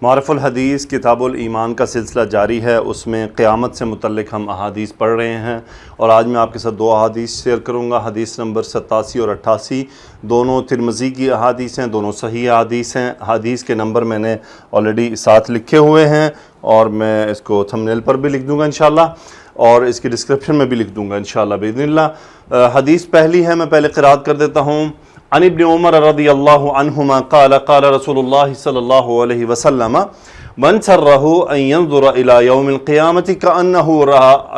معرف الحدیث کتاب الایمان کا سلسلہ جاری ہے، اس میں قیامت سے متعلق ہم احادیث پڑھ رہے ہیں، اور آج میں آپ کے ساتھ دو احادیث شیئر کروں گا۔ حدیث نمبر 87 اور 88 دونوں ترمذی کی احادیث ہیں، دونوں صحیح احادیث ہیں۔ حدیث کے نمبر میں نے آلریڈی ساتھ لکھے ہوئے ہیں، اور میں اس کو تھمبنیل پر بھی لکھ دوں گا انشاءاللہ، اور اس کی ڈسکرپشن میں بھی لکھ دوں گا انشاءاللہ باذن اللہ۔ حدیث پہلی ہے، میں پہلے قرات کر دیتا ہوں۔ عن ابن عمر رضی اللہ عنہما قال قال رسول اللہ صلی اللہ علیہ وسلم من سرہ ان ينظر الى یوم القیامت کأنہ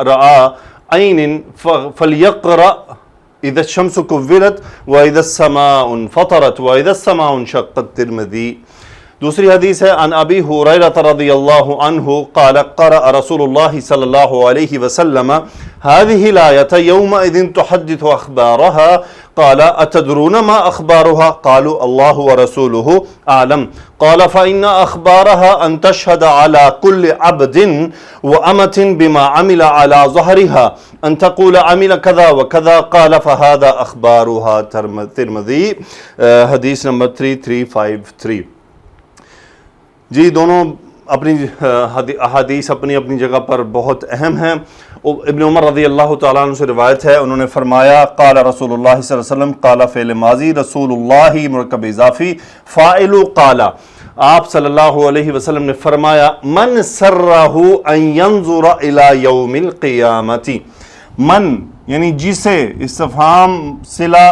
رأى عین فلیقرأ اذا الشمس کورت واذا السماء انفطرت واذا السماء انشقت۔ ترمذی۔ دوسری حدیث ہے عن ابی ہریرہ رضی اللہ عنہ قال قرأ رسول اللہ صلی اللہ علیہ وسلم هذه الآیۃ یومئذ تحدث اخبارها قال اتدرون ما اخبارها قالوا الله ورسوله اعلم قال فإن اخبارها ان تشهد على كل عبد وأمة بما عمل على ظهرها ان تقول عمل كذا وكذا قال فهذا اخبارها۔ ترمذی۔ حدیث نمبر 3353۔ جی دونوں اپنی احادیث اپنی اپنی جگہ پر بہت اہم ہیں۔ ابن عمر رضی اللہ تعالیٰ عنہ سے روایت ہے، انہوں نے فرمایا قال رسول اللہ صلی اللہ علیہ وسلم، قال فعل ماضی، رسول اللہ مرکب اضافی، فاعل قال، آپ صلی اللہ علیہ وسلم نے فرمایا من سرہ ان ينظر الى یوم القیامت، من یعنی جسے، استفہام صلہ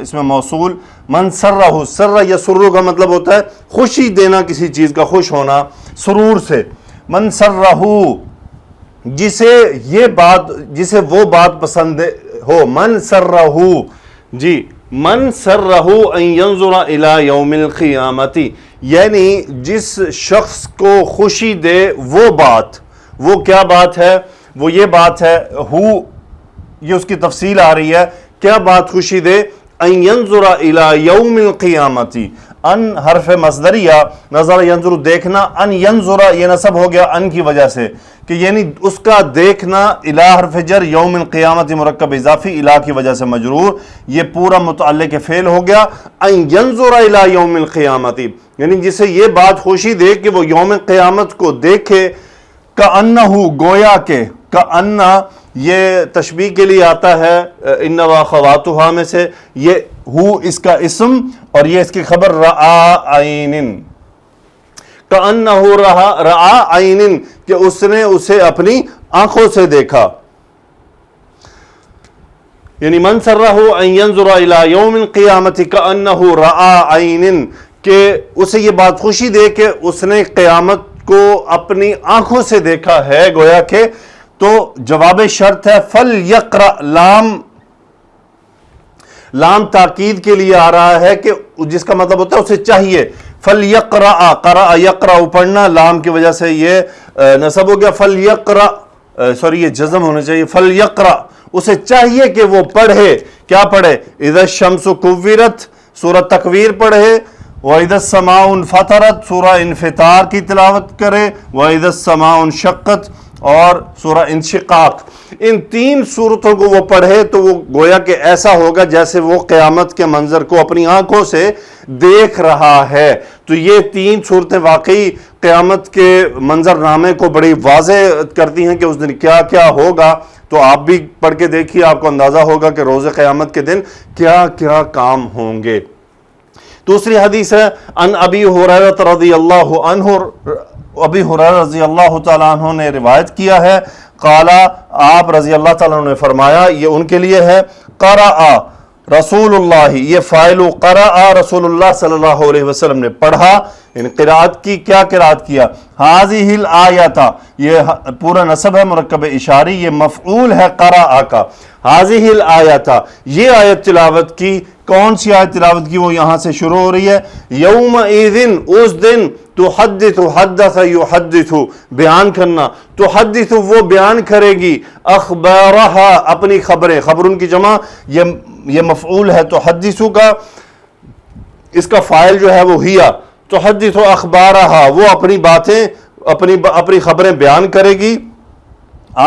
اس میں موصول، من سرہ، سرہ یسر کا مطلب ہوتا ہے خوشی دینا کسی چیز کا، خوش ہونا سرور سے۔ من سرہ، جسے یہ بات، جسے وہ بات پسند ہو، من سرہ، جی من سرہ ان ينظر الى یوم القیامت، یعنی جس شخص کو خوشی دے وہ بات، وہ کیا بات ہے؟ وہ یہ بات ہے، یہ اس کی تفصیل آ رہی ہے، کیا بات خوشی دے؟ ان ينظر الى یوم القیامت، ان حرف مصدریہ، نظر ینظر دیکھنا، ان ينظر یہ نصب ہو گیا ان کی وجہ سے، کہ یعنی اس کا دیکھنا، الہ حرف جر، یوم القیامت مرکب اضافی، الہ کی وجہ سے مجرور، یہ پورا متعلق فعل ہو گیا۔ ان ينظر الى یوم القیامت، یعنی جسے یہ بات خوشی دے کہ وہ یوم قیامت کو دیکھے، کأنہ گویا کہ، کأنہ یہ تشبیہ کے لیے آتا ہے ان واخواتھا میں سے، یہ ہو اس کا اسم اور یہ اس کی خبر، رآ عین، کأنہ رآ عین، کہ اس نے اسے اپنی آنکھوں سے دیکھا۔ یعنی من سرہ ان ينظر الى یوم القیامت کأنہ رآ عین، کہ اسے یہ بات خوشی دے کہ اس نے قیامت کو اپنی آنکھوں سے دیکھا ہے، گویا کہ تو جواب شرط ہے فَلْيَقْرَأْ، لام تاکید کے لیے آ رہا ہے، کہ جس کا مطلب ہوتا ہے اسے چاہیے، فَلْيَقْرَأَ، قرأ یقرأ پڑھنا، لام کی وجہ سے یہ نصب ہو گیا، فَلْيَقْرَأ، سوری یہ جزم ہونا چاہیے، فَلْيَقْرَأ، اسے چاہیے کہ وہ پڑھے، کیا پڑھے؟ اِذَا الشَّمْسُ كُوِّرَتْ، سورہ تکویر پڑھے، وَإِذَا السَّمَاءُ انفطرت، سورہ انفطار کی تلاوت کرے، وَإِذَا السَّمَاءُ انشقت، اور سورہ انشقاق، ان تین صورتوں کو وہ پڑھے تو وہ گویا کہ ایسا ہوگا جیسے وہ قیامت کے منظر کو اپنی آنکھوں سے دیکھ رہا ہے۔ تو یہ تین صورتیں واقعی قیامت کے منظر نامے کو بڑی واضح کرتی ہیں کہ اس دن کیا کیا ہوگا۔ تو آپ بھی پڑھ کے دیکھیے، آپ کو اندازہ ہوگا کہ روز قیامت کے دن کیا کیا کام ہوں گے۔ دوسری حدیث ہے عن ابی ہریرہ رضی اللہ عنہ، ابی ہریرہ رضی اللہ تعالیٰ عنہ نے روایت کیا ہے، قال، آپ رضی اللہ تعالیٰ عنہ نے فرمایا، یہ ان کے لیے ہے، قرأ رسول اللہ، یہ فاعل قرأ رسول اللہ صلی اللہ علیہ وسلم نے پڑھا، یعنی قرات کی، کیا قرات کیا؟ هذه الآیۃ، یہ پورا نصب ہے مرکب اشاری، یہ مفعول ہے قرأ کا، هذه الآیۃ، یہ آیت تلاوت کی۔ کون سی آیت تلاوت کی؟ وہ یہاں سے شروع ہو رہی ہے، یومئذ، اس دن، تحدث، حدث یحدث، بیان کرنا، تحدث وہ بیان کرے گی، اخبارہا، اپنی خبریں، خبرن کی جمع، یہ مفعول ہے تحدث کا، اس کا فاعل جو ہے وہ ہیا، تحدث اخبارہا، وہ اپنی باتیں، اپنی خبریں بیان کرے گی۔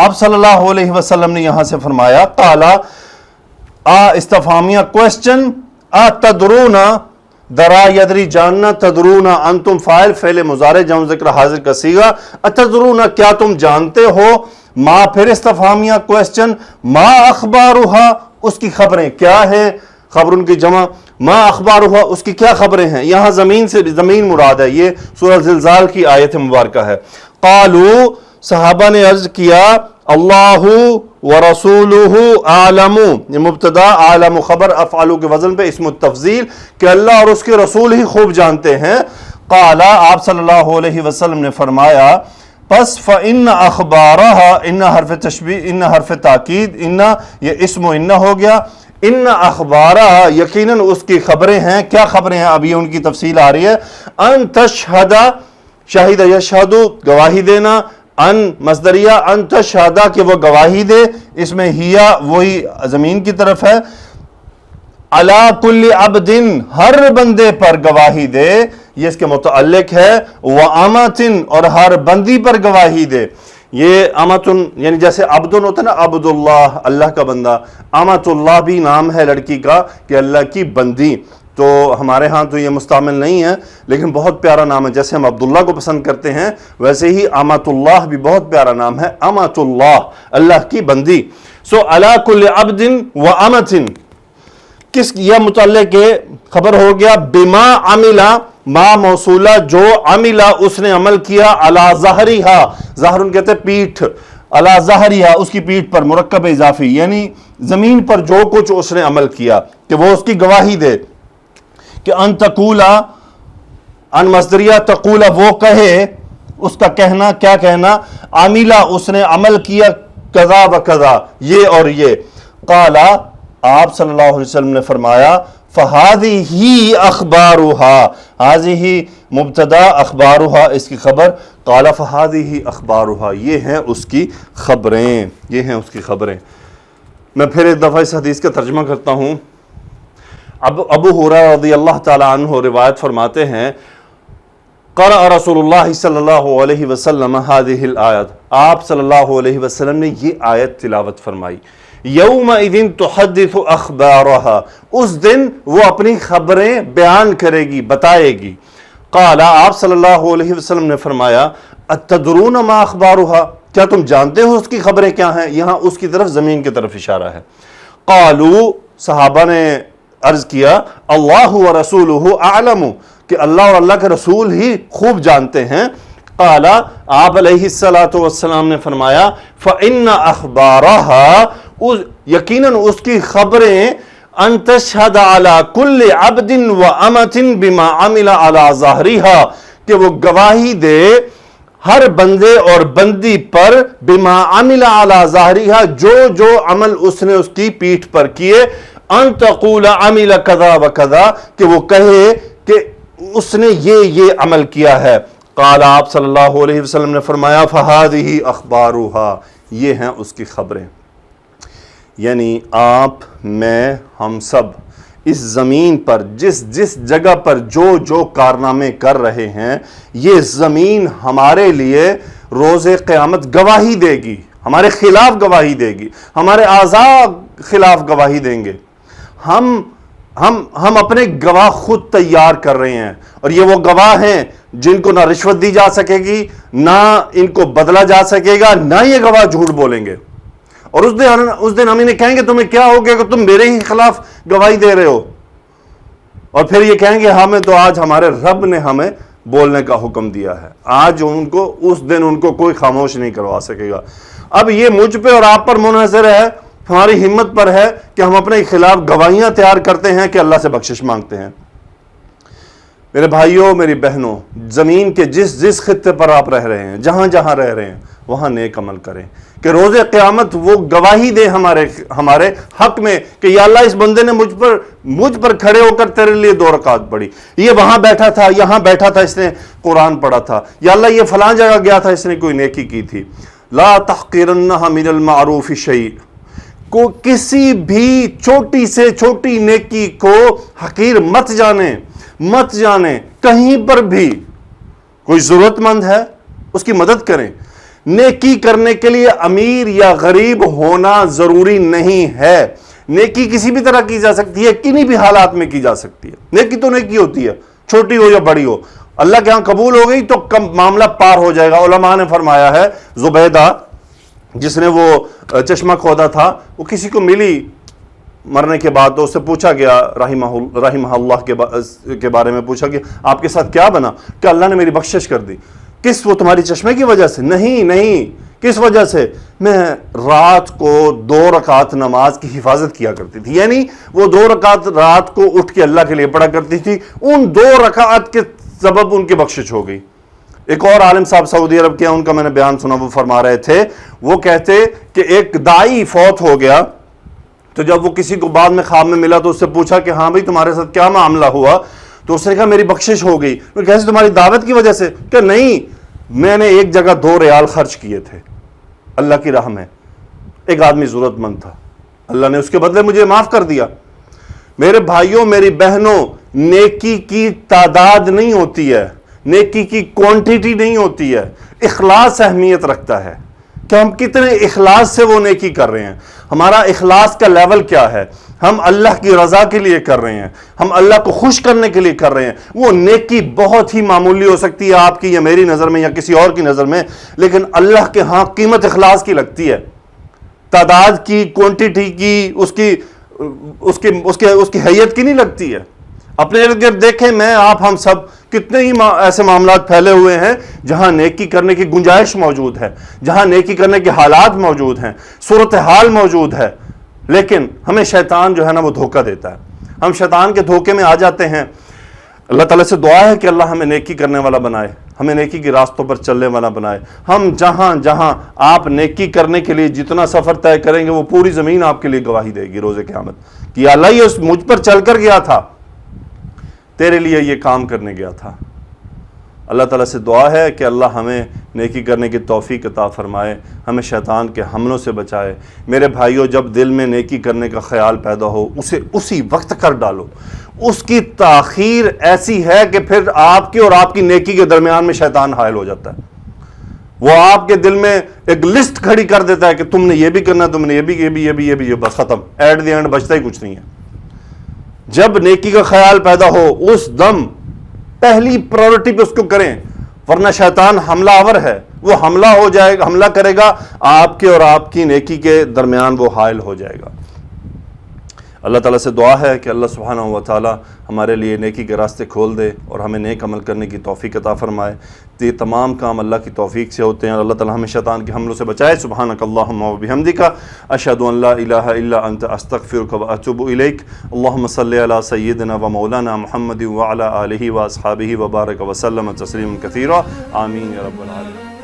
آپ صلی اللہ علیہ وسلم نے یہاں سے فرمایا، قالا، استفہامیہ کوسچن، اتدرون، درا یدری جاننا، تدرون انتم فاعل فعل مضارع جمع ذکر حاضر کا صیغہ، اتدرون کیا تم جانتے ہو، ما پھر استفہامیہ کوسچن، ما اخبارها اس کی خبریں کیا ہیں، خبر ان کی جمع، ما اخبارها اس کی کیا خبریں ہیں، یہاں زمین سے زمین مراد ہے، یہ سورہ زلزال کی آیت مبارکہ ہے۔ قالوا صحابہ نے عرض کیا اللہ ورسولہ اعلم، یہ مبتدا، عالم خبر، افعال کے وزن پہ اسم التفضیل، کہ اللہ اور اس کے رسول ہی خوب جانتے ہیں۔ قال آپ صلی اللہ علیہ وسلم نے فرمایا پس فإن اخبارها، ان حرف تشبیہ، ان حرف تاکید، ان یہ اسم و ان ہو گیا، ان اخبارها یقیناً اس کی خبریں ہیں، کیا خبریں ہیں، اب یہ ان کی تفصیل آ رہی ہے۔ ان تشہد، شاہد یشہد گواہی دینا، ان مصدریہ، ان تشہد کہ وہ گواہی دے، اس میں ہیا وہی زمین کی طرف ہے، علی کل عبد ہر بندے پر گواہی دے، یہ اس کے متعلق ہے، وامۃ اور ہر بندی پر گواہی دے، یہ امۃ یعنی جیسے عبد ہوتا ہے نا، عبد اللہ اللہ کا بندہ، امۃ اللہ بھی نام ہے لڑکی کا کہ اللہ کی بندی، تو ہمارے ہاں تو یہ مستعمل نہیں ہے لیکن بہت پیارا نام ہے، جیسے ہم عبداللہ کو پسند کرتے ہیں ویسے ہی امۃ اللہ بھی بہت پیارا نام ہے، امۃ اللہ اللہ کی بندی۔ سو علی کل عبد و امۃ کس یہ متعلق خبر ہو گیا، بما عملہ ما موصولہ جو عملہ اس نے عمل کیا، علی ظہریہا، ظہر ان کہتے ہیں پیٹھ، علی ظہریہا اس کی پیٹھ پر، مرکب اضافی یعنی زمین پر جو کچھ اس نے عمل کیا کہ وہ اس کی گواہی دے، کہ ان تقولا، ان مصدریہ تقولا وہ کہے، اس کا کہنا کیا کہنا، عاملہ اس نے عمل کیا، کذا و کذا یہ اور یہ، قال آپ صلی اللہ علیہ وسلم نے فرمایا فَهَذِهِ أَخْبَارُهَا، هَذِهِ مبتدا، اخبارها اس کی خبر، قال فَهَذِهِ أَخْبَارُهَا یہ ہیں اس کی خبریں، یہ ہیں اس کی خبریں۔ میں پھر ایک دفعہ اس حدیث کا ترجمہ کرتا ہوں۔ ابو ہریرہ رضی اللہ تعالی عنہ روایت فرماتے ہیں قرأ رسول اللہ صلی اللہ علیہ وسلم هذه الآیت، آپ صلی اللہ علیہ وسلم نے یہ آیت تلاوت فرمائی، یومئذ تحدث اخبارها اس دن وہ اپنی خبریں بیان کرے گی، بتائے گی۔ قال آپ صلی اللہ علیہ وسلم نے فرمایا اتدرون ما اخبارها کیا تم جانتے ہو اس کی خبریں کیا ہیں، یہاں اس کی طرف زمین کی طرف اشارہ ہے۔ قالوا صحابہ نے عرض کیا اللہ ورسولہ اعلم کہ اللہ اور اللہ کے رسول ہی خوب جانتے ہیں۔ قال آپ علیہ السلام نے فرمایا فإن أخبارها یقیناً اس کی خبریں ان تشہد علی کل عبد وامۃ بما عمل علی ظہرها کہ وہ گواہی دے ہر بندے اور بندی پر، بما عمل علی ظہرها جو جو عمل اس نے اس کی پیٹھ پر کیے، ان تقول عمل کذا و کذا کہ وہ کہے کہ اس نے یہ عمل کیا ہے۔ قال آپ صلی اللہ علیہ وسلم نے فرمایا فَهَذِهِ أَخْبَارُهَا یہ ہیں اس کی خبریں، یعنی آپ، میں، ہم سب اس زمین پر جس جس جگہ پر جو جو کارنامے کر رہے ہیں، یہ زمین ہمارے لیے روز قیامت گواہی دے گی، ہمارے خلاف گواہی دے گی، ہمارے اعضاء خلاف گواہی دیں گے۔ ہم اپنے گواہ خود تیار کر رہے ہیں، اور یہ وہ گواہ ہیں جن کو نہ رشوت دی جا سکے گی، نہ ان کو بدلا جا سکے گا، نہ یہ گواہ جھوٹ بولیں گے، اور اس دن ہم انہیں کہیں گے تمہیں کیا ہو گیا کہ تم میرے ہی خلاف گواہی دے رہے ہو، اور پھر یہ کہیں گے ہمیں تو آج ہمارے رب نے ہمیں بولنے کا حکم دیا ہے، آج اس دن ان کو کوئی خاموش نہیں کروا سکے گا۔ اب یہ مجھ پہ اور آپ پر منحصر ہے، ہماری ہمت پر ہے کہ ہم اپنے خلاف گواہیاں تیار کرتے ہیں کہ اللہ سے بخشش مانگتے ہیں۔ میرے بھائیوں، میری بہنوں، زمین کے جس جس خطے پر آپ رہ رہے ہیں، جہاں جہاں رہ رہے ہیں، وہاں نیک عمل کریں کہ روز قیامت وہ گواہی دے ہمارے حق میں کہ یا اللہ اس بندے نے مجھ پر کھڑے ہو کر تیرے لیے 2 رکعت پڑھی، یہ وہاں بیٹھا تھا، یہاں بیٹھا تھا، اس نے قرآن پڑھا تھا، یا اللہ یہ فلاں جگہ گیا تھا، اس نے کوئی نیکی کی تھی۔ لا تحقرنہ من المعروف شیء، کو کسی بھی چھوٹی سے چھوٹی نیکی کو حقیر مت جانے، کہیں پر بھی کوئی ضرورت مند ہے اس کی مدد کریں۔ نیکی کرنے کے لیے امیر یا غریب ہونا ضروری نہیں ہے، نیکی کسی بھی طرح کی جا سکتی ہے، کنہیں بھی حالات میں کی جا سکتی ہے۔ نیکی تو نیکی ہوتی ہے، چھوٹی ہو یا بڑی ہو، اللہ کے ہاں قبول ہو گئی تو معاملہ پار ہو جائے گا۔ علماء نے فرمایا ہے زبیدہ جس نے وہ چشمہ کھودا تھا، وہ کسی کو ملی مرنے کے بعد، تو اس سے پوچھا گیا رحمہ اللہ کے بارے میں پوچھا کہ آپ کے ساتھ کیا بنا؟ کہ اللہ نے میری بخشش کر دی۔ کس؟ وہ تمہاری چشمے کی وجہ سے؟ نہیں، کس وجہ سے؟ میں رات کو 2 رکعت نماز کی حفاظت کیا کرتی تھی، یعنی وہ 2 رکعت رات کو اٹھ کے اللہ کے لیے پڑھا کرتی تھی، ان 2 رکعت کے سبب ان کی بخشش ہو گئی۔ ایک اور عالم صاحب سعودی عرب کے ہیں، ان کا میں نے بیان سنا، وہ فرما رہے تھے، وہ کہتے کہ ایک دائی فوت ہو گیا، تو جب وہ کسی کو بعد میں خواب میں ملا تو اس سے پوچھا کہ ہاں بھائی تمہارے ساتھ کیا معاملہ ہوا؟ تو اس نے کہا میری بخشش ہو گئی۔ کیسے؟ تمہاری دعوت کی وجہ سے؟ کہ نہیں، میں نے ایک جگہ 2 ریال خرچ کیے تھے اللہ کی راہ میں، ایک آدمی ضرورت مند تھا، اللہ نے اس کے بدلے مجھے معاف کر دیا۔ میرے بھائیوں، میری بہنوں، نیکی کی تعداد نہیں ہوتی ہے، نیکی کی کوانٹیٹی نہیں ہوتی ہے، اخلاص اہمیت رکھتا ہے کہ ہم کتنے اخلاص سے وہ نیکی کر رہے ہیں، ہمارا اخلاص کا لیول کیا ہے، ہم اللہ کی رضا کے لیے کر رہے ہیں، ہم اللہ کو خوش کرنے کے لیے کر رہے ہیں۔ وہ نیکی بہت ہی معمولی ہو سکتی ہے آپ کی یا میری نظر میں یا کسی اور کی نظر میں، لیکن اللہ کے ہاں قیمت اخلاص کی لگتی ہے، تعداد کی، کوانٹیٹی کی، اس کی حیت کی نہیں لگتی ہے۔ اپنے ارد گرد دیکھیں، میں آپ ہم سب کتنے ہی ایسے معاملات پھیلے ہوئے ہیں جہاں نیکی کرنے کی گنجائش موجود ہے، جہاں نیکی کرنے کے حالات موجود ہیں، صورتحال موجود ہے، لیکن ہمیں شیطان جو ہے نا وہ دھوکہ دیتا ہے، ہم شیطان کے دھوکے میں آ جاتے ہیں۔ اللہ تعالیٰ سے دعا ہے کہ اللہ ہمیں نیکی کرنے والا بنائے، ہمیں نیکی کی راستوں پر چلنے والا بنائے۔ ہم جہاں جہاں آپ نیکی کرنے کے لیے جتنا سفر طے کریں گے، وہ پوری زمین آپ کے لیے گواہی دے گی روز قیامت کہ اللہ یہ مجھ پر چل کر گیا تھا، تیرے لیے یہ کام کرنے گیا تھا۔ اللہ تعالیٰ سے دعا ہے کہ اللہ ہمیں نیکی کرنے کی توفیق عطا فرمائے، ہمیں شیطان کے حملوں سے بچائے۔ میرے بھائیوں، جب دل میں نیکی کرنے کا خیال پیدا ہو، اسے اسی وقت کر ڈالو۔ اس کی تاخیر ایسی ہے کہ پھر آپ کی اور آپ کی نیکی کے درمیان میں شیطان حائل ہو جاتا ہے۔ وہ آپ کے دل میں ایک لسٹ کھڑی کر دیتا ہے کہ تم نے یہ بھی کرنا، تم نے یہ بھی، بس ختم، ایٹ دی اینڈ بچتا ہی کچھ نہیں ہے۔ جب نیکی کا خیال پیدا ہو اس دم پہلی پرائورٹی پہ اس کو کریں، ورنہ شیطان حملہ آور ہے، وہ حملہ کرے گا آپ کے اور آپ کی نیکی کے درمیان، وہ حائل ہو جائے گا۔ اللہ تعالیٰ سے دعا ہے کہ اللہ سبحانہ و تعالیٰ ہمارے لیے نیکی کے راستے کھول دے اور ہمیں نیک عمل کرنے کی توفیق عطا فرمائے۔ یہ تمام کام اللہ کی توفیق سے ہوتے ہیں، اللہ تعالیٰ ہمیں شیطان کے حملوں سے بچائے۔ سبحانک اللہم و بحمدک، اشہد ان لا الہ الا انت، استغفرک و اتوب الیک۔ اللہم صلی علی سیدنا و مولانا محمد وعلی آلہ و اصحابہ وبارک وسلم تسلیما کثیرا، آمین یا رب العالمین۔